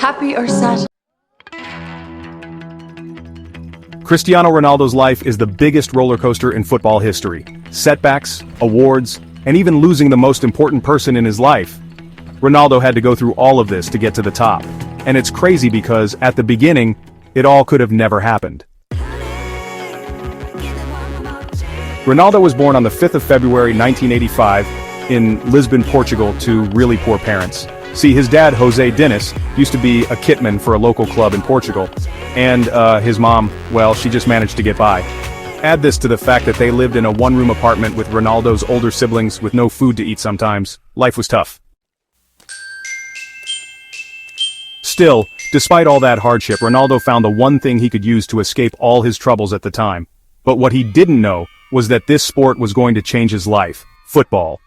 Happy or sad? Cristiano Ronaldo's life is the biggest roller coaster in football history. Setbacks, awards, and even losing the most important person in his life. Ronaldo had to go through all of this to get to the top. And it's crazy because, at the beginning, it all could have never happened. Ronaldo was born on the 5th of February 1985 in Lisbon, Portugal, to really poor parents. See, his dad, José Diniz, used to be a kitman for a local club in Portugal. And his mom, well, she just managed to get by. Add this to the fact that they lived in a one-room apartment with Ronaldo's older siblings with no food to eat sometimes. Life was tough. Still, despite all that hardship, Ronaldo found the one thing he could use to escape all his troubles at the time. But what he didn't know was that this sport was going to change his life: football.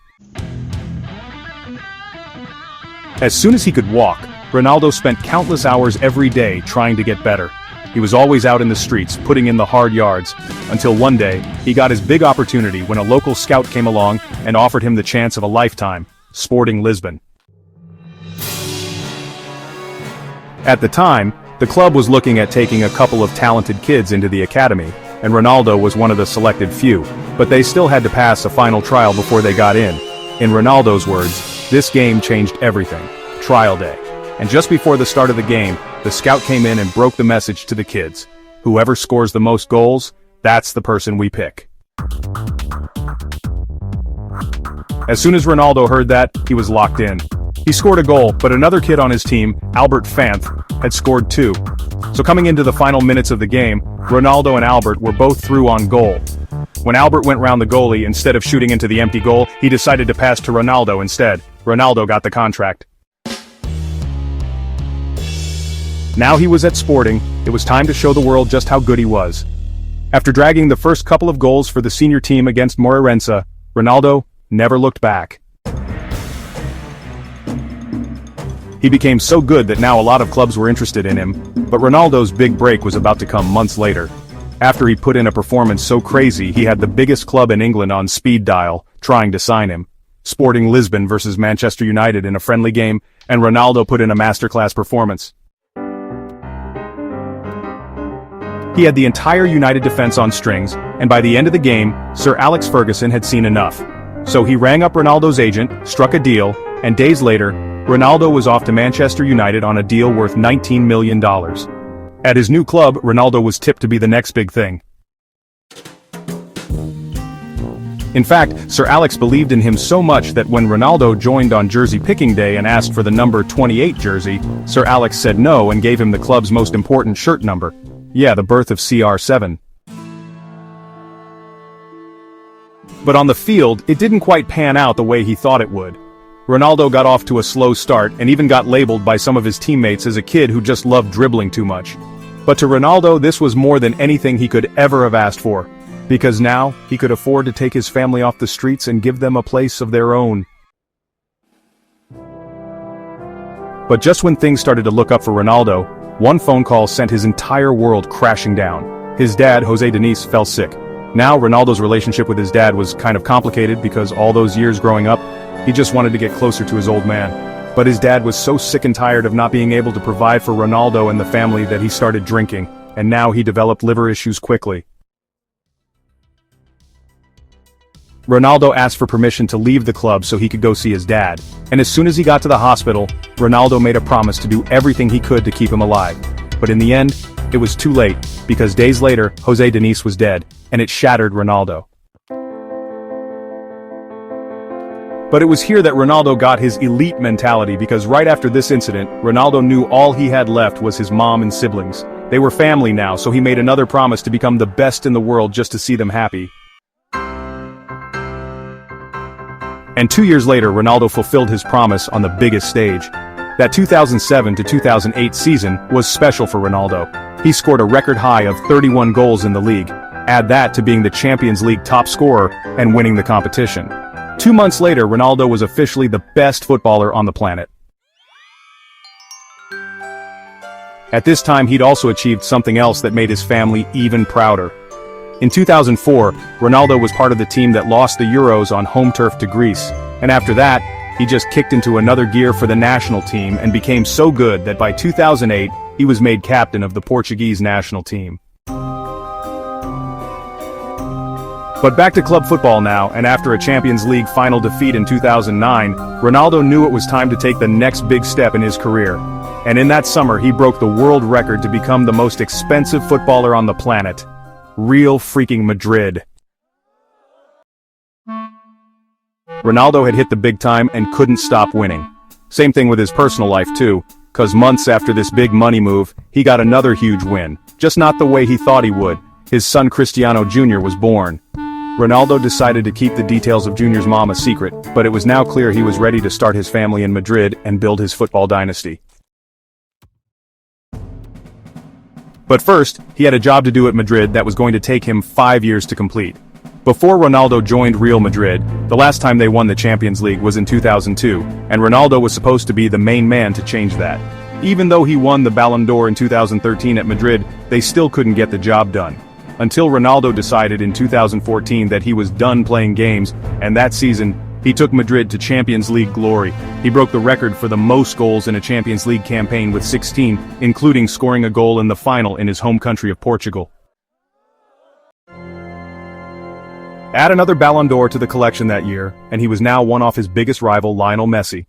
As soon as he could walk, Ronaldo spent countless hours every day trying to get better. He was always out in the streets, putting in the hard yards, until one day, he got his big opportunity when a local scout came along and offered him the chance of a lifetime: Sporting Lisbon. At the time, the club was looking at taking a couple of talented kids into the academy, and Ronaldo was one of the selected few, but they still had to pass a final trial before they got in. In Ronaldo's words, this game changed everything. Trial day. And just before the start of the game, the scout came in and broke the message to the kids. Whoever scores the most goals, that's the person we pick. As soon as Ronaldo heard that, he was locked in. He scored a goal, but another kid on his team, Albert Fanth, had scored 2. So coming into the final minutes of the game, Ronaldo and Albert were both through on goal. When Albert went round the goalie, instead of shooting into the empty goal, he decided to pass to Ronaldo instead. Ronaldo got the contract. Now he was at Sporting, it was time to show the world just how good he was. After dragging the first couple of goals for the senior team against Moreirense, Ronaldo never looked back. He became so good that now a lot of clubs were interested in him, but Ronaldo's big break was about to come months later. After he put in a performance so crazy he had the biggest club in England on speed dial, trying to sign him. Sporting Lisbon versus Manchester United in a friendly game, and Ronaldo put in a masterclass performance. He had the entire United defense on strings, and by the end of the game, Sir Alex Ferguson had seen enough. So he rang up Ronaldo's agent, struck a deal, and days later, Ronaldo was off to Manchester United on a deal worth $19 million. At his new club, Ronaldo was tipped to be the next big thing. In fact, Sir Alex believed in him so much that when Ronaldo joined on jersey picking day and asked for the number 28 jersey, Sir Alex said no and gave him the club's most important shirt number. Yeah, the birth of CR7. But on the field, it didn't quite pan out the way he thought it would. Ronaldo got off to a slow start and even got labeled by some of his teammates as a kid who just loved dribbling too much. But to Ronaldo, this was more than anything he could ever have asked for, because now he could afford to take his family off the streets and give them a place of their own. But just when things started to look up for Ronaldo, one phone call sent his entire world crashing down. His dad, José Diniz, fell sick. Now Ronaldo's relationship with his dad was kind of complicated because all those years growing up, he just wanted to get closer to his old man. But his dad was so sick and tired of not being able to provide for Ronaldo and the family that he started drinking, and now he developed liver issues quickly. Ronaldo asked for permission to leave the club so he could go see his dad, and as soon as he got to the hospital, Ronaldo made a promise to do everything he could to keep him alive. But in the end, it was too late, because days later, José Diniz was dead, and it shattered Ronaldo. But it was here that Ronaldo got his elite mentality, because right after this incident, Ronaldo knew all he had left was his mom and siblings. They were family now, so he made another promise to become the best in the world just to see them happy. And 2 years later, Ronaldo fulfilled his promise on the biggest stage. That 2007 to 2008 season was special for Ronaldo. He scored a record high of 31 goals in the league. Add that to being the Champions League top scorer and winning the competition. 2 months later, Ronaldo was officially the best footballer on the planet. At this time, he'd also achieved something else that made his family even prouder. In 2004, Ronaldo was part of the team that lost the Euros on home turf to Greece, and after that, he just kicked into another gear for the national team and became so good that by 2008, he was made captain of the Portuguese national team. But back to club football now, and after a Champions League final defeat in 2009, Ronaldo knew it was time to take the next big step in his career. And in that summer he broke the world record to become the most expensive footballer on the planet. Real freaking Madrid. Ronaldo had hit the big time and couldn't stop winning. Same thing with his personal life too, cause months after this big money move, he got another huge win, just not the way he thought he would. His son Cristiano Jr was born. Ronaldo decided to keep the details of Junior's mom a secret, but it was now clear he was ready to start his family in Madrid and build his football dynasty. But first, he had a job to do at Madrid that was going to take him 5 years to complete. Before Ronaldo joined Real Madrid, the last time they won the Champions League was in 2002, and Ronaldo was supposed to be the main man to change that. Even though he won the Ballon d'Or in 2013 at Madrid, they still couldn't get the job done. Until Ronaldo decided in 2014 that he was done playing games, and that season, he took Madrid to Champions League glory. He broke the record for the most goals in a Champions League campaign with 16, including scoring a goal in the final in his home country of Portugal. Add another Ballon d'Or to the collection that year, and he was now one off his biggest rival Lionel Messi.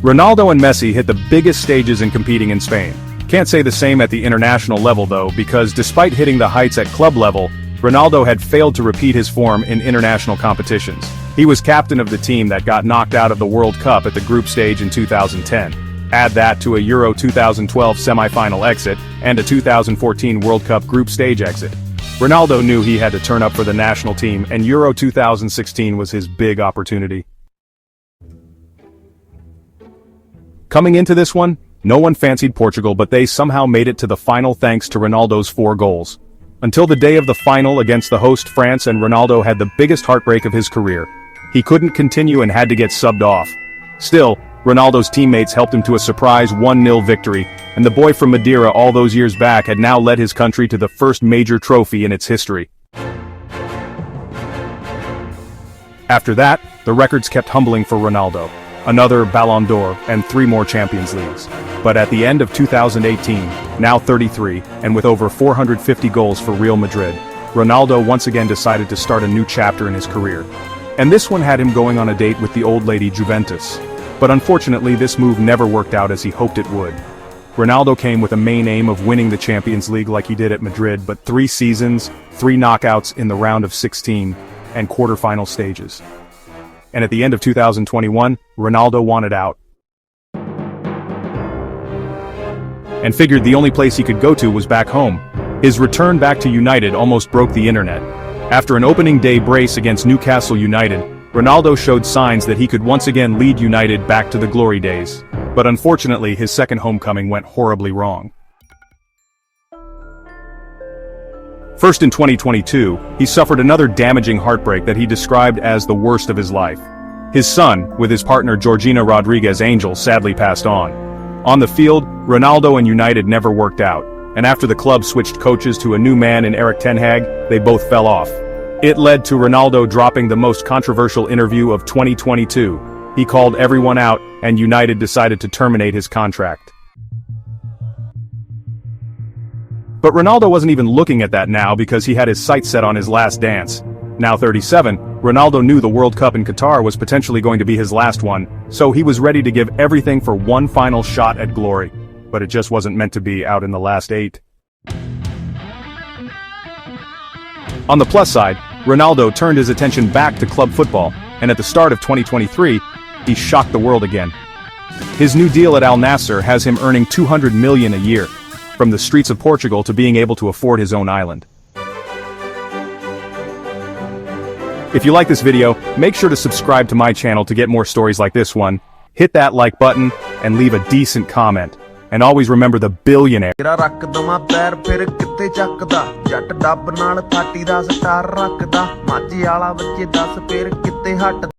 Ronaldo and Messi hit the biggest stages in competing in Spain. Can't say the same at the international level though, because despite hitting the heights at club level, Ronaldo had failed to repeat his form in international competitions. He was captain of the team that got knocked out of the World Cup at the group stage in 2010. Add that to a Euro 2012 semi-final exit, and a 2014 World Cup group stage exit. Ronaldo knew he had to turn up for the national team, and Euro 2016 was his big opportunity. Coming into this one, no one fancied Portugal, but they somehow made it to the final thanks to Ronaldo's 4 goals. Until the day of the final against the host France, and Ronaldo had the biggest heartbreak of his career. He couldn't continue and had to get subbed off. Still, Ronaldo's teammates helped him to a surprise 1-0 victory, and the boy from Madeira all those years back had now led his country to the first major trophy in its history. After that, the records kept humbling for Ronaldo. Another Ballon d'Or, and 3 more Champions Leagues. But at the end of 2018, now 33, and with over 450 goals for Real Madrid, Ronaldo once again decided to start a new chapter in his career. And this one had him going on a date with the old lady Juventus. But unfortunately this move never worked out as he hoped it would. Ronaldo came with a main aim of winning the Champions League like he did at Madrid, but 3 seasons, 3 knockouts in the round of 16, and quarter-final stages. And at the end of 2021, Ronaldo wanted out. And figured the only place he could go to was back home. His return back to United almost broke the internet. After an opening day brace against Newcastle United, Ronaldo showed signs that he could once again lead United back to the glory days. But unfortunately, his second homecoming went horribly wrong. First in 2022, he suffered another damaging heartbreak that he described as the worst of his life. His son, with his partner Georgina Rodriguez Angel, sadly passed on. On the field, Ronaldo and United never worked out, and after the club switched coaches to a new man in Erik ten Hag, they both fell off. It led to Ronaldo dropping the most controversial interview of 2022. He called everyone out, and United decided to terminate his contract. But Ronaldo wasn't even looking at that now because he had his sights set on his last dance. Now 37, Ronaldo knew the World Cup in Qatar was potentially going to be his last one, so he was ready to give everything for one final shot at glory. But it just wasn't meant to be out in the last 8. On the plus side, Ronaldo turned his attention back to club football, and at the start of 2023, he shocked the world again. His new deal at Al Nassr has him earning $200 million a year, from the streets of Portugal to being able to afford his own island. If you like this video, make sure to subscribe to my channel to get more stories like this one, hit that like button, and leave a decent comment. And always remember the billionaire.